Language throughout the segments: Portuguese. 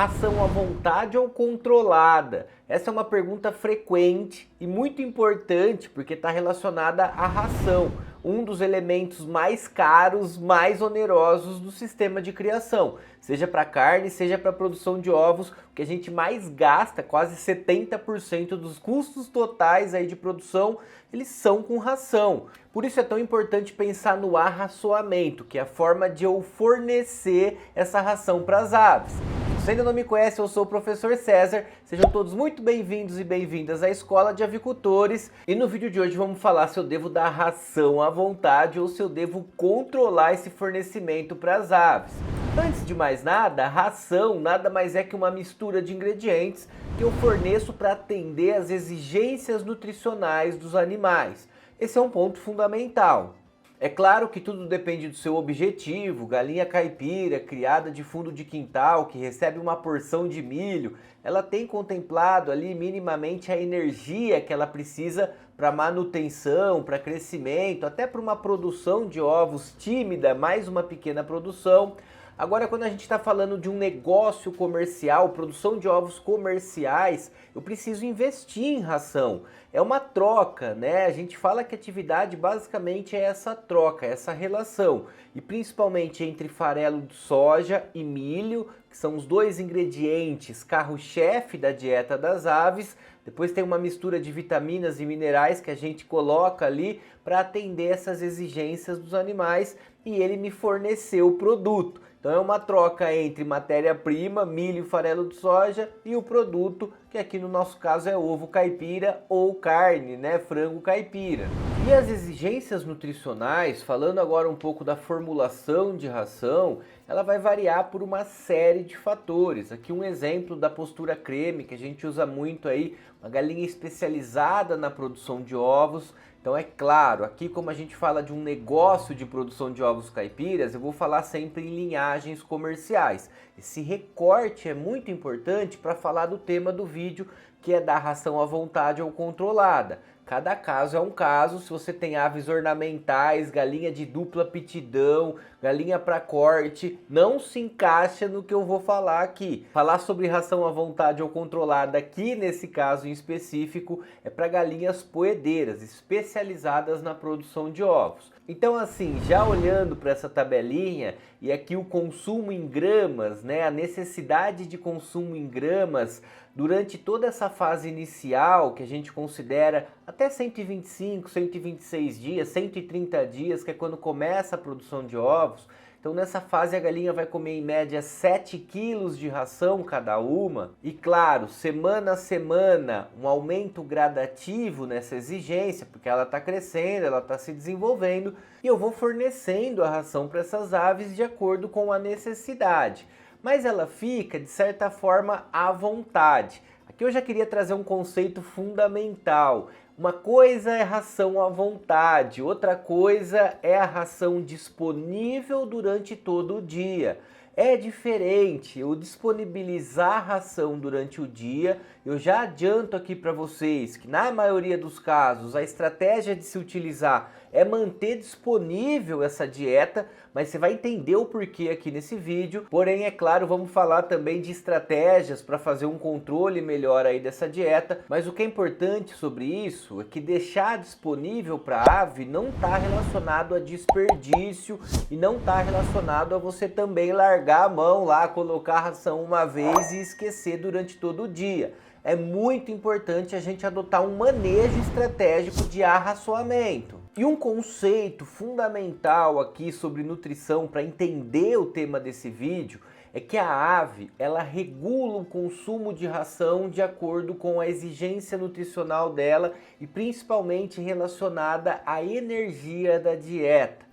Ração à vontade ou controlada? Essa é uma pergunta frequente e muito importante porque está relacionada à ração, um dos elementos mais caros, mais onerosos do sistema de criação, seja para carne, seja para produção de ovos. O que a gente mais gasta, quase 70% dos custos totais aí de produção, eles são com ração. Por isso é tão importante pensar no arraçoamento, que é a forma de eu fornecer essa ração para as aves. Se você ainda não me conhece, eu sou o professor César, sejam todos muito bem-vindos e bem-vindas à Escola de Avicultores. E no vídeo de hoje vamos falar se eu devo dar ração à vontade ou se eu devo controlar esse fornecimento para as aves. Antes de mais nada, a ração nada mais é que uma mistura de ingredientes que eu forneço para atender às exigências nutricionais dos animais. Esse é um ponto fundamental. É claro que tudo depende do seu objetivo. Galinha caipira, criada de fundo de quintal, que recebe uma porção de milho, ela tem contemplado ali minimamente a energia que ela precisa para manutenção, para crescimento, até para uma produção de ovos tímida, mais uma pequena produção. Agora, quando a gente está falando de um negócio comercial, produção de ovos comerciais, eu preciso investir em ração. É uma troca, né? A gente fala que atividade basicamente é essa troca, essa relação. E principalmente entre farelo de soja e milho, que são os dois ingredientes carro-chefe da dieta das aves. Depois tem uma mistura de vitaminas e minerais que a gente coloca ali para atender essas exigências dos animais e ele me forneceu o produto. Então é uma troca entre matéria-prima, milho e farelo de soja e o produto, que aqui no nosso caso é ovo caipira ou carne, né, frango caipira. E as exigências nutricionais, falando agora um pouco da formulação de ração, ela vai variar por uma série de fatores. Aqui um exemplo da postura creme, que a gente usa muito aí, uma galinha especializada na produção de ovos. Então é claro, aqui como a gente fala de um negócio de produção de ovos caipiras, eu vou falar sempre em linhagens comerciais. Esse recorte é muito importante para falar do tema do vídeo, que é da ração à vontade ou controlada. Cada caso é um caso. Se você tem aves ornamentais, galinha de dupla aptidão, galinha para corte, não se encaixa no que eu vou falar aqui. Falar sobre ração à vontade ou controlada aqui nesse caso em específico é para galinhas poedeiras, especializadas na produção de ovos. Então assim, já olhando para essa tabelinha e aqui o consumo em gramas, né, a necessidade de consumo em gramas durante toda essa fase inicial, que a gente considera até 125, 126 dias, 130 dias, que é quando começa a produção de ovos. Então nessa fase a galinha vai comer em média 7 quilos de ração cada uma. E claro, semana a semana, um aumento gradativo nessa exigência, porque ela está crescendo, ela está se desenvolvendo, e eu vou fornecendo a ração para essas aves de acordo com a necessidade. Mas ela fica, de certa forma, à vontade. Aqui eu já queria trazer um conceito fundamental. Uma coisa é ração à vontade, outra coisa é a ração disponível durante todo o dia. É diferente. Eu disponibilizar a ração durante o dia, eu já adianto aqui para vocês que na maioria dos casos a estratégia de se utilizar é manter disponível essa dieta, mas você vai entender o porquê aqui nesse vídeo. Porém, é claro, vamos falar também de estratégias para fazer um controle melhor aí dessa dieta. Mas o que é importante sobre isso é que deixar disponível para a ave não está relacionado a desperdício e não está relacionado a você também largar a mão lá, colocar a ração uma vez e esquecer durante todo o dia. É muito importante a gente adotar um manejo estratégico de arraçoamento. E um conceito fundamental aqui sobre nutrição para entender o tema desse vídeo é que a ave, ela regula o consumo de ração de acordo com a exigência nutricional dela e principalmente relacionada à energia da dieta.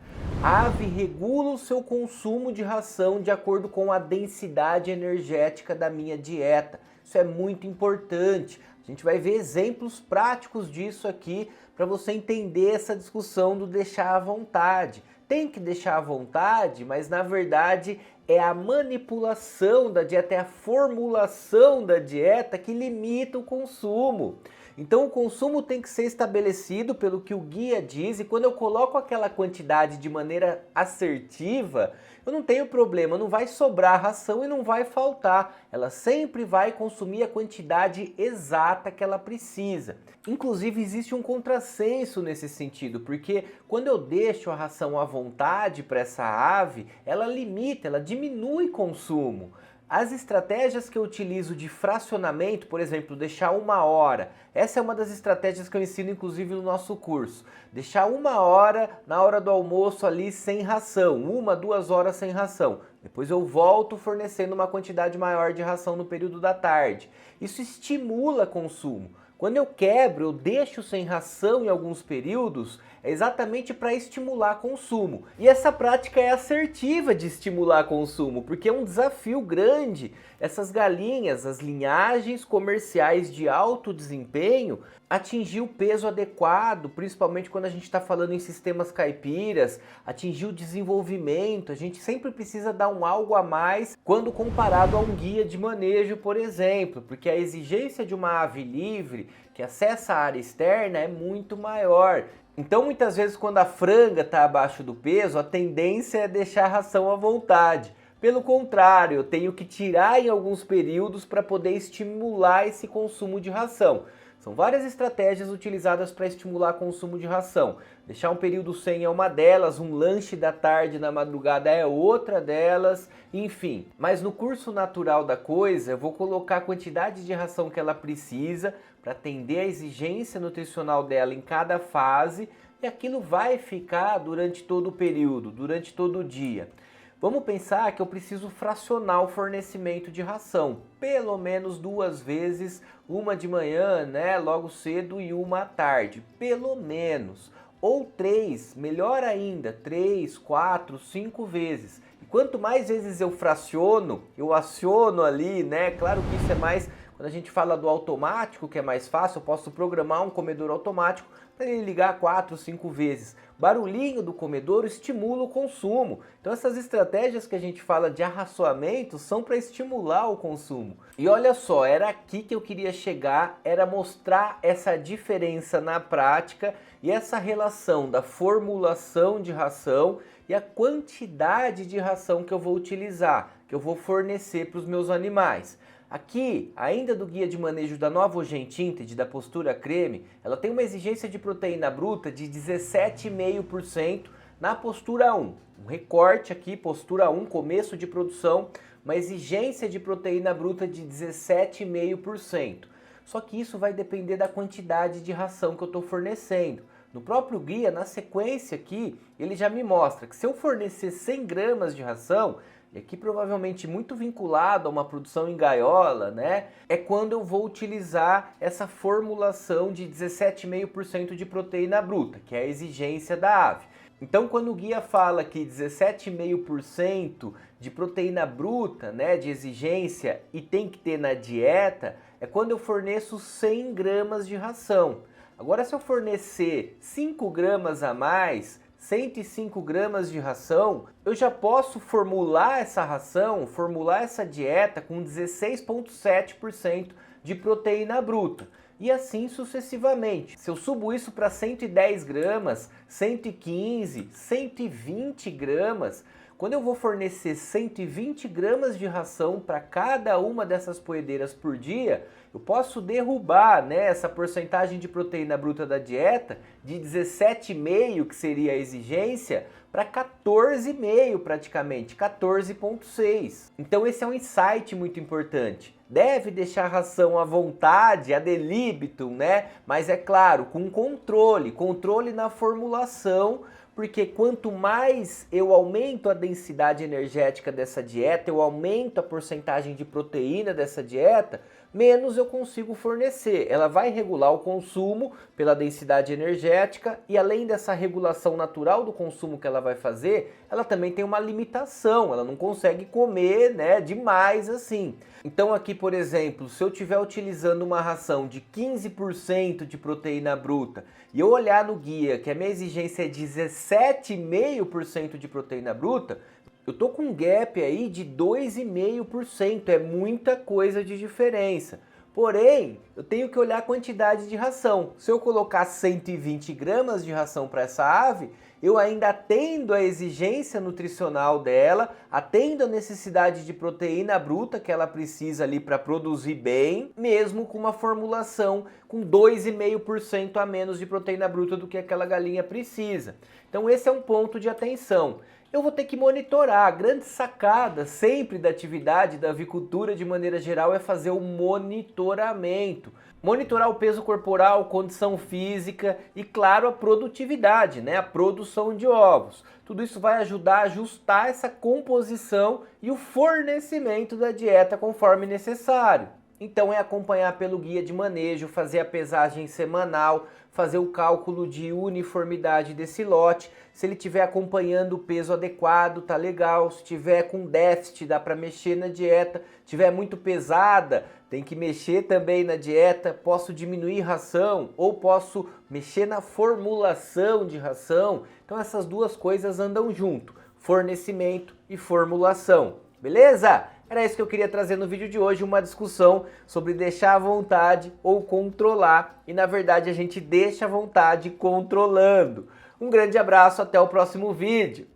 A ave regula o seu consumo de ração de acordo com a densidade energética da minha dieta. Isso é muito importante. A gente vai ver exemplos práticos disso aqui para você entender essa discussão do deixar à vontade. Tem que deixar à vontade, mas na verdade é a manipulação da dieta, é a formulação da dieta que limita o consumo. Então o consumo tem que ser estabelecido pelo que o guia diz, e quando eu coloco aquela quantidade de maneira assertiva, eu não tenho problema, não vai sobrar ração e não vai faltar. Ela sempre vai consumir a quantidade exata que ela precisa. Inclusive existe um contrassenso nesse sentido, porque quando eu deixo a ração à vontade para essa ave, ela limita, ela diminui consumo. As estratégias que eu utilizo de fracionamento, por exemplo, deixar 1 hora, essa é uma das estratégias que eu ensino inclusive no nosso curso. Deixar 1 hora na hora do almoço ali sem ração, 1, 2 horas sem ração. Depois eu volto fornecendo uma quantidade maior de ração no período da tarde. Isso estimula consumo. Quando eu quebro, eu deixo sem ração em alguns períodos, é exatamente para estimular consumo. E essa prática é assertiva de estimular consumo, porque é um desafio grande essas galinhas, as linhagens comerciais de alto desempenho, atingir o peso adequado, principalmente quando a gente está falando em sistemas caipiras, atingir o desenvolvimento. A gente sempre precisa dar um algo a mais quando comparado a um guia de manejo, por exemplo, porque a exigência de uma ave livre que acessa a área externa é muito maior. Então muitas vezes quando a franga está abaixo do peso, a tendência é deixar a ração à vontade. Pelo contrário, eu tenho que tirar em alguns períodos para poder estimular esse consumo de ração. São várias estratégias utilizadas para estimular consumo de ração. Deixar um período sem é uma delas, um lanche da tarde na madrugada é outra delas, enfim. Mas no curso natural da coisa, eu vou colocar a quantidade de ração que ela precisa para atender a exigência nutricional dela em cada fase, e aquilo vai ficar durante todo o período, durante todo o dia. Vamos pensar que eu preciso fracionar o fornecimento de ração, pelo menos 2 vezes, uma de manhã, né, logo cedo, e uma à tarde, pelo menos. Ou 3, melhor ainda, 3, 4, 5 vezes. E quanto mais vezes eu fraciono, eu aciono ali, né, claro que isso é mais, quando a gente fala do automático, que é mais fácil, eu posso programar um comedor automático para ele ligar 4, 5 vezes. Barulhinho do comedouro estimula o consumo. Então essas estratégias que a gente fala de arraçoamento são para estimular o consumo. E olha só, era aqui que eu queria chegar, era mostrar essa diferença na prática e essa relação da formulação de ração e a quantidade de ração que eu vou utilizar, que eu vou fornecer para os meus animais. Aqui, ainda do guia de manejo da Nova Urgentinted, da Postura Creme, ela tem uma exigência de proteína bruta de 17,5% na postura 1. Um recorte aqui, postura 1, começo de produção, uma exigência de proteína bruta de 17,5%. Só que isso vai depender da quantidade de ração que eu estou fornecendo. No próprio guia, na sequência aqui, ele já me mostra que se eu fornecer 100 gramas de ração, e aqui provavelmente muito vinculado a uma produção em gaiola, né? É quando eu vou utilizar essa formulação de 17,5% de proteína bruta, que é a exigência da ave. Então quando o guia fala que 17,5% de proteína bruta, né, de exigência e tem que ter na dieta, é quando eu forneço 100 gramas de ração. Agora se eu fornecer 5 gramas a mais, 105 gramas de ração, eu já posso formular essa ração, formular essa dieta com 16,7% de proteína bruta. E assim sucessivamente. Se eu subo isso para 110 gramas, 115, 120 gramas, quando eu vou fornecer 120 gramas de ração para cada uma dessas poedeiras por dia, eu posso derrubar, né, essa porcentagem de proteína bruta da dieta de 17,5%, que seria a exigência, para 14,5% praticamente, 14,6%. Então esse é um insight muito importante. Deve deixar a ração à vontade, ad libitum, né? Mas é claro, com controle na formulação, porque quanto mais eu aumento a densidade energética dessa dieta, eu aumento a porcentagem de proteína dessa dieta, menos eu consigo fornecer. Ela vai regular o consumo pela densidade energética e além dessa regulação natural do consumo que ela vai fazer, ela também tem uma limitação, ela não consegue comer, né, demais assim. Então aqui, por exemplo, se eu estiver utilizando uma ração de 15% de proteína bruta e eu olhar no guia que a minha exigência é 17,5% de proteína bruta, eu tô com um gap aí de 2,5%, é muita coisa de diferença. Porém, eu tenho que olhar a quantidade de ração. Se eu colocar 120 gramas de ração para essa ave, eu ainda atendo a exigência nutricional dela, atendo a necessidade de proteína bruta que ela precisa ali para produzir bem, mesmo com uma formulação com 2,5% a menos de proteína bruta do que aquela galinha precisa. Então esse é um ponto de atenção. Eu vou ter que monitorar. A grande sacada sempre da atividade da avicultura de maneira geral é fazer o monitoramento. Monitorar o peso corporal, condição física e, claro, a produtividade, né? A produção de ovos. Tudo isso vai ajudar a ajustar essa composição e o fornecimento da dieta conforme necessário. Então é acompanhar pelo guia de manejo, fazer a pesagem semanal, fazer o cálculo de uniformidade desse lote. Se ele estiver acompanhando o peso adequado, tá legal. Se tiver com déficit, dá para mexer na dieta. Se tiver muito pesada, tem que mexer também na dieta. Posso diminuir ração ou posso mexer na formulação de ração. Então essas duas coisas andam junto, fornecimento e formulação. Beleza? Era isso que eu queria trazer no vídeo de hoje, uma discussão sobre deixar à vontade ou controlar. E na verdade a gente deixa à vontade controlando. Um grande abraço, até o próximo vídeo.